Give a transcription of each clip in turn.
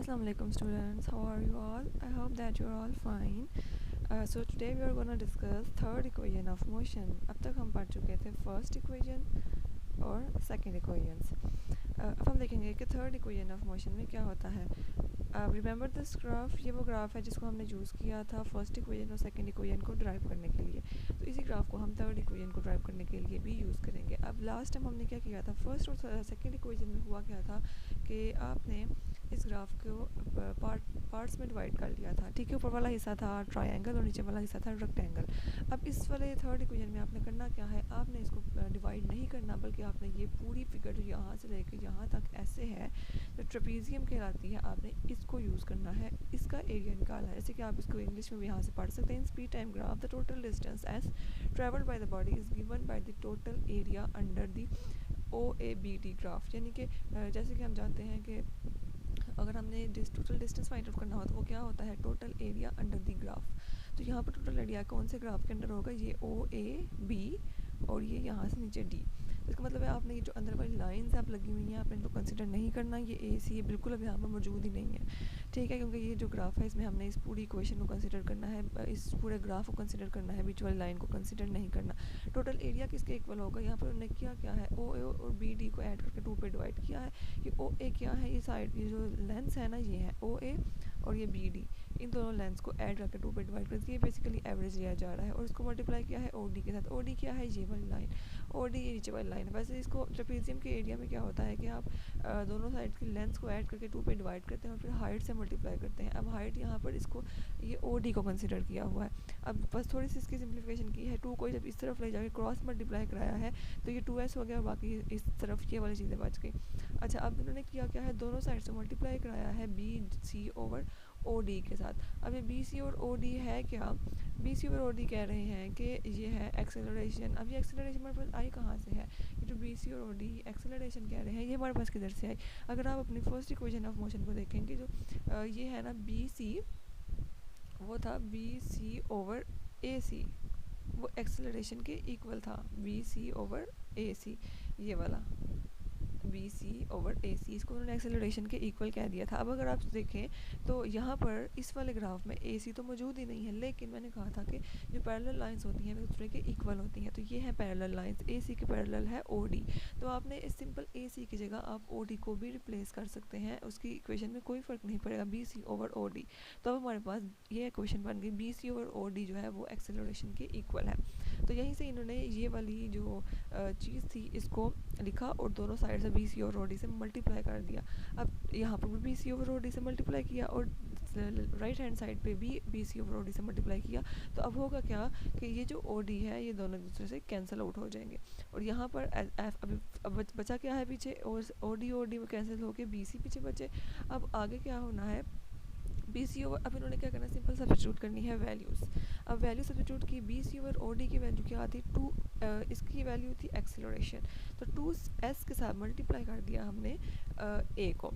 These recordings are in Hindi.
Assalamu alaikum students, how are you all? I hope that you are all fine. So today we are going to discuss third equation of motion. अब तक हम पढ़ चुके थे फर्स्ट इक्वेशन और सेकंड इक्वेशंस। अब हम देखेंगे कि थर्ड इक्वेशन ऑफ मोशन में क्या होता है। रिमेंबर दिस ग्राफ, ये वो ग्राफ है जिसको हमने यूज़ किया था फर्स्ट इक्वेशन और सेकंड इक्वेशन को ड्राइव करने के लिए। तो इसी ग्राफ को हम थर्ड इक्वेशन को ड्राइव करने के लिए भी यूज़ करेंगे। अब लास्ट टाइम हमने क्या किया था, फर्स्ट और सेकंड इक्वेशन में हुआ क्या था कि आपने इस ग्राफ को पार्ट्स में डिवाइड कर लिया था। ठीक है, ऊपर वाला हिस्सा था ट्रायंगल और नीचे वाला हिस्सा था रेक्टेंगल। अब इस वाले थर्ड इक्वेशन में आपने करना क्या है, आपने इसको डिवाइड नहीं करना, बल्कि आपने ये पूरी फिगर जो यहाँ से लेकर यहाँ तक ऐसे है, जो ट्रेपीजियम कहलाती है, आपने इसको यूज़ करना है, इसका एरिया निकालना है। जैसे कि आप इसको इंग्लिश में भी यहाँ से पढ़ सकते हैं। In speed time graph the total distance S travelled by the body is given by the total area under the OABD graph. यानी कि जैसे कि हम जानते हैं कि अगर हमने टोटल डिस्टेंस फाइंड आउट करना हो तो वो क्या होता है, total area under the graph. तो यहाँ पर टोटल एरिया कौन से ग्राफ के अंडर होगा, ये OAB और ये यहाँ से नीचे D। तो इसका मतलब है आपने ये जो अंदर वाली लाइंस आप लगी हुई हैं आपने इनको कंसिडर नहीं करना। ये AC ये बिल्कुल अब यहाँ पर मौजूद ही नहीं है, ठीक है, क्योंकि ये जो ग्राफ है इसमें हमने इस पूरी इक्वेशन को कंसिडर करना है, इस पूरे ग्राफ को कंसिडर करना है, बीच वाली लाइन को कंसिडर नहीं करना। टोटल एरिया किसके इक्वल होगा, यहाँ पर उन्होंने क्या है, OA और BD को ऐड करके 2 पे डिवाइड किया है। ये OA क्या है, ये साइड ये जो लेंस है ना, ये है OA और ये BD, इन दोनों लेंस को ऐड करके 2 पे डिवाइड करके ये बेसिकली एवरेज लिया जा रहा है। और इसको मल्टीप्लाई किया है OD के साथ। OD क्या है, ये वाली लाइन, OD ये नीचे वाली लाइन। वैसे इसको ट्रेपीजियम के एरिया में क्या होता है कि आप दोनों साइड की लेंथ को ऐड करके 2 पे डिवाइड करते हैं और फिर हाइट से मल्टीप्लाई करते हैं। अब हाइट यहाँ पर इसको ये OD को कंसिडर किया हुआ है। अब बस थोड़ी सी इसकी सिंप्लीफिकेशन की है। 2 को जब इस तरफ ले जाके क्रॉस मल्टीप्लाई कराया है तो ये 2s हो गया और बाकी इस तरफ ये वाली चीज़ें बच गई। अच्छा, अब इन्होंने किया क्या है, दोनों साइड से मल्टीप्लाई कराया है BC ओवर OD के साथ। अब ये BC और OD है क्या, BC और OD कह रहे हैं कि ये है एक्सेलरेशन। अब ये एक्सेलरेशन हमारे पास आई कहाँ से है, ये जो BC और OD एक्सेलरेशन कह रहे हैं ये हमारे पास किधर से आई। अगर आप अपनी फर्स्ट इक्वेशन ऑफ मोशन को देखेंगे, जो ये है ना BC, वो था BC ओवर AC, वो एक्सेलरेशन के इक्वल था, BC ओवर AC, ये वाला BC ओवर AC, इसको उन्होंने एक्सेलरेशन के इक्वल कह दिया था। अब अगर आप देखें तो यहाँ पर इस वाले ग्राफ में AC तो मौजूद ही नहीं है, लेकिन मैंने कहा था कि जो पैरेलल लाइंस होती हैं वो एक दूसरे के इक्वल होती हैं। तो ये है पैरेलल लाइंस, AC के पैरेलल है OD। तो आपने इस सिंपल AC की जगह आप OD को भी रिप्लेस कर सकते हैं, उसकी इक्वेशन में कोई फ़र्क नहीं पड़ेगा, BC ओवर OD। तो अब हमारे पास ये इक्वेशन बन गई, BC ओवर OD जो है वो एक्सेलरेशन के इक्वल है। तो यहीं से इन्होंने ये वाली जो चीज़ थी इसको लिखा और दोनों साइड से BC और OD से मल्टीप्लाई कर दिया। अब यहाँ पर भी BC और OD से मल्टीप्लाई किया और राइट हैंड साइड पे भी BC और OD से मल्टीप्लाई किया। तो अब होगा क्या कि ये जो OD है ये दोनों एक दूसरे से कैंसिल आउट हो जाएंगे और यहाँ पर अब बचा क्या है पीछे, और OD में कैंसिल होके BC पीछे बचे। अब आगे क्या होना है, BC ओवर, अब इन्होंने क्या करना है, सिंपल सब्स्टिट्यूट करनी है वैल्यूज़। अब वैल्यू सब्स्टिट्यूट की, BC ओवर OD की वैल्यू क्या आती, 2, इसकी वैल्यू थी एक्सेलरेशन, तो 2s के साथ मल्टीप्लाई कर दिया हमने A को,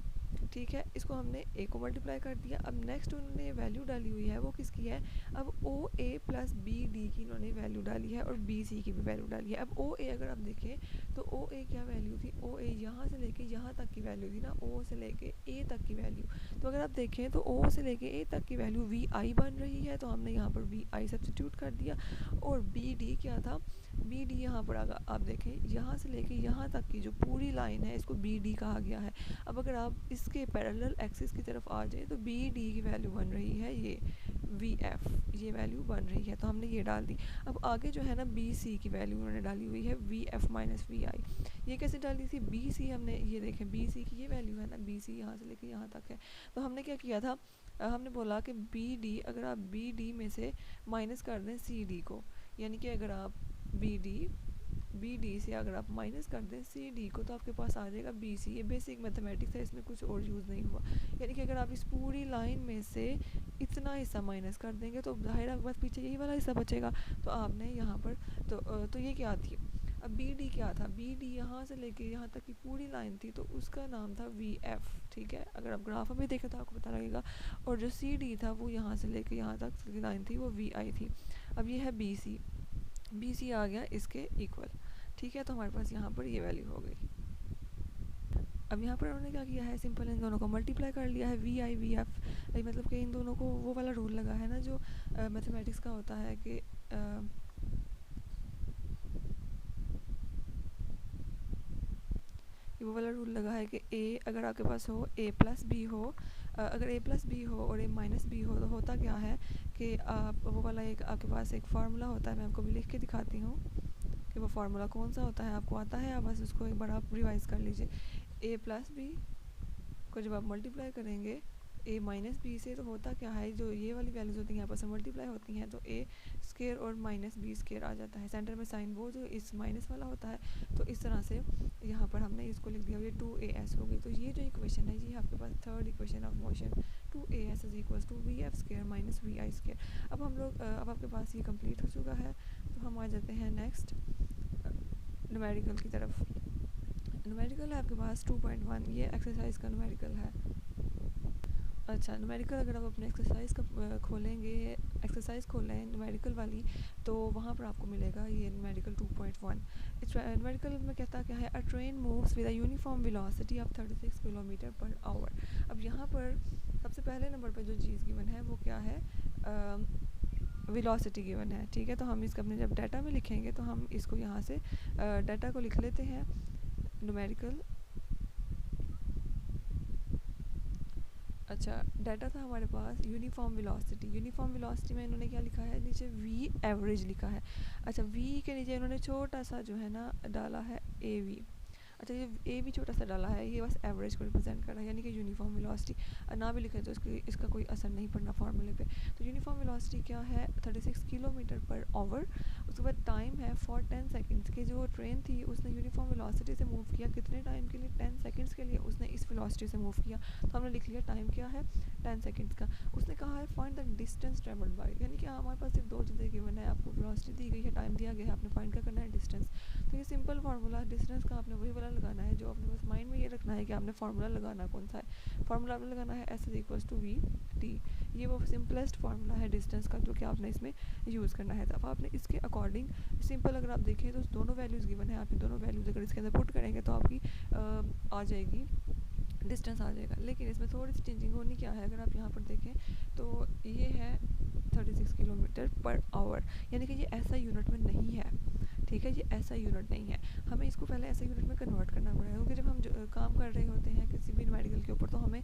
ठीक है, इसको हमने A को मल्टीप्लाई कर दिया। अब नेक्स्ट उन्होंने वैल्यू डाली हुई है वो किसकी है, अब OA प्लस BD की इन्होंने वैल्यू डाली है और BC की भी वैल्यू डाली है। अब OA अगर आप देखें तो OA क्या वैल्यू थी, OA यहाँ से लेके यहाँ तक की वैल्यू थी ना, O से लेके A तक की वैल्यू। तो अगर आप देखें तो O से लेके A तक की वैल्यू VI बन रही है, तो हमने यहाँ पर VI सब्स्टिट्यूट कर दिया। और BD क्या था, BD यहाँ पर अगर आप देखें यहाँ से लेके यहाँ तक की जो पूरी लाइन है इसको BD कहा गया है। अब अगर आप इसके पैरेलल एक्सिस की तरफ आ जाए तो BD की वैल्यू बन रही है ये VF, ये वैल्यू बन रही है, तो हमने ये डाल दी। अब आगे जो है ना BC की वैल्यू उन्होंने डाली हुई है VF माइनस VI। ये कैसे डाली थी, BC हमने ये देखें BC की ये वैल्यू है ना, BC यहाँ से लेके यहाँ तक है, तो हमने क्या किया था, हमने बोला कि BD अगर आप BD में से माइनस कर दें CD को, यानी कि अगर आप BD से अगर आप माइनस कर दें CD को तो आपके पास आ जाएगा BC। ये बेसिक मैथमेटिक्स है, इसमें कुछ और यूज़ नहीं हुआ। यानी कि अगर आप इस पूरी लाइन में से इतना हिस्सा माइनस कर देंगे तो जाहिर आपके पास पीछे यही वाला हिस्सा बचेगा। तो आपने यहाँ पर तो ये क्या थी, अब BD क्या था, BD यहाँ से लेके यहाँ तक की पूरी लाइन थी तो उसका नाम था VF, ठीक है, अगर आप ग्राफ में देखें तो आपको पता लगेगा। और जो CD था वो यहाँ से लेके यहाँ तक की लाइन थी वो VI थी। अब ये है BC आ गया इसके इक्वल, ठीक है, तो हमारे पास यहाँ पर ये वैल्यू हो गई। अब यहाँ पर उन्होंने क्या किया है, सिंपल इन दोनों को मल्टीप्लाई कर लिया है, वी आई वी एफ, मतलब कि इन दोनों को वो वाला रूल लगा है ना जो मैथमेटिक्स का होता है कि वो वाला रूल लगा है कि ए अगर आपके पास हो, ए प्लस बी हो, अगर ए प्लस बी हो और ए माइनस बी हो, तो होता क्या है कि आप वो वाला एक आपके पास एक फार्मूला होता है, मैं आपको भी लिख के दिखाती हूँ कि वो फार्मूला कौन सा होता है, आपको आता है, आप बस उसको एक बार आप रिवाइज कर लीजिए। ए प्लस बी को जब आप मल्टीप्लाई करेंगे ए माइनस बी से, तो होता क्या है, जो ये वाली वैल्यूज़ होती हैं आपस में मल्टीप्लाई होती हैं, तो ए स्केयर और माइनस बी स्केयर आ जाता है, सेंटर में साइन वो जो इस माइनस वाला होता है, तो इस तरह से यहाँ पर हमने इसको लिख दिया, ये 2as हो गई। तो ये जो इक्वेशन है ये आपके पास third equation of motion, 2as is equals to v f square minus v i square. अब हम लोग अब आपके पास ये कंप्लीट हो चुका है, तो हम आ जाते हैं नेक्स्ट न्यूमेरिकल की तरफ। न्यूमेरिकल है आपके पास 2.1, ये एक्सरसाइज का न्यूमेरिकल है। अच्छा, न्यूमेरिकल अगर आप अपने एक्सरसाइज का खोलेंगे, एक्सरसाइज खोलें न्यूमेरिकल वाली, तो वहाँ पर आपको मिलेगा ये न्यूमेरिकल 2.1। इस न्यूमेरिकल में कहता क्या है, अ train moves with a uniform velocity of 36 kilometre per hour. अब यहाँ पर सबसे पहले नंबर पर जो चीज़ गिवन है वो क्या है, वेलोसिटी गिवन है, ठीक है। तो हम इसका अपने जब डाटा में लिखेंगे तो हम इसको यहाँ से डाटा को लिख लेते हैं, न्यूमेरिकल। अच्छा, डाटा था हमारे पास यूनिफॉर्म वेलोसिटी, यूनिफॉर्म वेलोसिटी में इन्होंने क्या लिखा है, नीचे वी एवरेज लिखा है। अच्छा, वी के नीचे इन्होंने छोटा सा जो है ना डाला है ए वी। अच्छा, ये ए भी छोटा सा डाला है, ये बस एवरेज को रिप्रेजेंट कर रहा है, यानी कि यूनिफॉर्म वेलोसिटी ना भी लिखे तो इसका कोई असर नहीं पड़ना फार्मूले पे। तो यूनिफॉर्म वेलोसिटी क्या है, 36 किलोमीटर पर आवर। उसके बाद टाइम है फॉर 10 सेकंड्स की, जो ट्रेन थी उसने यूनिफॉर्म वेलोसिटी से मूव किया कितने टाइम के लिए, 10 सेकंड्स के लिए उसने इस वेलोसिटी से मूव किया। तो हमने लिख लिया टाइम क्या है, 10 सेकंड्स का। उसने कहा है find the distance travelled by, यानी कि हमारे पास सिर्फ दो चीज़ें गिवन है, आपको वेलोसिटी दी गई है, टाइम दिया गया है, आपने फाइंड क्या करना है, डिस्टेंस। तो ये सिंपल फार्मूला डिस्टेंस का आपने वही वाला लगाना है जो आपने बस माइंड में ये रखना है कि आपने फार्मूला लगाना कौन सा है। फार्मूला आपने लगाना है s is equals to v t, ये वो सिंपलेस्ट फार्मूला है डिस्टेंस का जो कि आपने इसमें यूज़ करना है। तो अब आपने इसके अकॉर्डिंग सिंपल अगर आप देखें तो दोनों वैल्यूज़ गिवन है, आप दोनों वैल्यूज़ अगर इसके अंदर पुट करेंगे तो आपकी आ जाएगी, डिस्टेंस आ जाएगा। लेकिन इसमें थोड़ी सी चेंजिंग होनी क्या है, अगर आप यहाँ पर देखें तो ये है 36 किलोमीटर पर आवर, यानी कि ये ऐसा यूनिट में नहीं है, ठीक है, ये ऐसा यूनिट नहीं है। हमें इसको पहले ऐसा यूनिट में कन्वर्ट करना पड़ेगा, क्योंकि जब हम काम कर रहे होते हैं किसी भी न्यूमेरिकल के ऊपर, तो हमें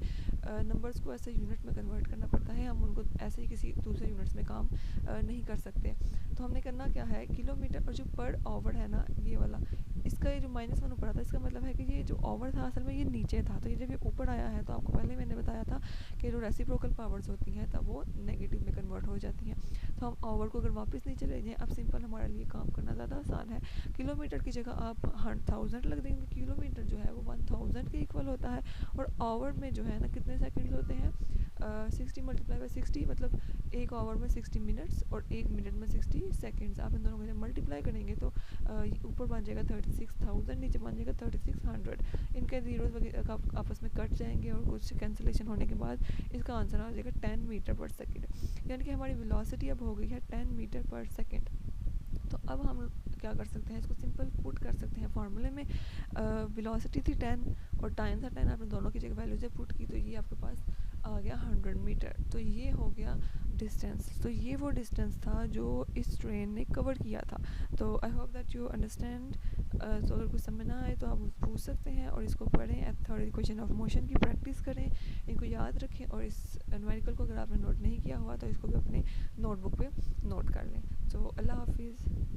नंबर्स को ऐसे यूनिट में कन्वर्ट करना पड़ता है, हम उनको ऐसे ही किसी दूसरे यूनिट्स में काम नहीं कर सकते। तो हमने करना क्या है, किलोमीटर और जो पर आवर है ना ये वाला, इसका ये जो -1 ऊपर आता है, इसका मतलब है कि ये जो आवर था असल में ये नीचे था, तो ये जब ये ऊपर आया है तो आपको पहले मैंने बताया था कि जो रेसिप्रोकल पावर्स होती हैं तब वो नेगेटिव में कन्वर्ट हो जाती हैं। तो हम आवर को अगर वापस नीचे ले जाएं, अब सिंपल हमारे लिए काम करना ज़्यादा आसान है। किलोमीटर की जगह आप 1000 लग देंगे, किलोमीटर जो है वो 1000 के इक्वल होता है, और आवर में जो है ना कितने सेकंड्स होते हैं, 60 मल्टीप्लाई बाई 60, मतलब एक आवर में 60 मिनट्स और एक मिनट में 60 सेकंड्स। आप इन दोनों को जब मल्टीप्लाई करेंगे तो ऊपर बन जाएगा 36,000, नीचे बन जाएगा 3600। इनके जीरोस वगैरह आपस में कट जाएंगे और कुछ कैंसिलेशन होने के बाद इसका आंसर आ जाएगा 10 मीटर पर सेकेंड, यानी कि हमारी वेलोसिटी अब हो गई है 10 मीटर पर सेकेंड। तो अब हम क्या कर सकते हैं, इसको सिंपल पुट कर सकते हैं फार्मूले में। वेलोसिटी थी 10 और टाइम था 10, आपने दोनों की जगह वैल्यू जब पुट की तो ये आपके पास आ गया 100 मीटर। तो ये हो गया डिस्टेंस, तो ये वो डिस्टेंस था जो इस ट्रेन ने कवर किया था। तो I hope that you understand. तो अगर कुछ समझ ना आए तो आप पूछ सकते हैं और इसको पढ़ें, थर्ड इक्वेशन ऑफ मोशन की प्रैक्टिस करें, इनको याद रखें, और इस न्यूमेरिकल को अगर आपने नोट नहीं किया हुआ तो इसको भी अपने नोटबुक पे नोट कर लें। तो अल्लाह हाफिज़।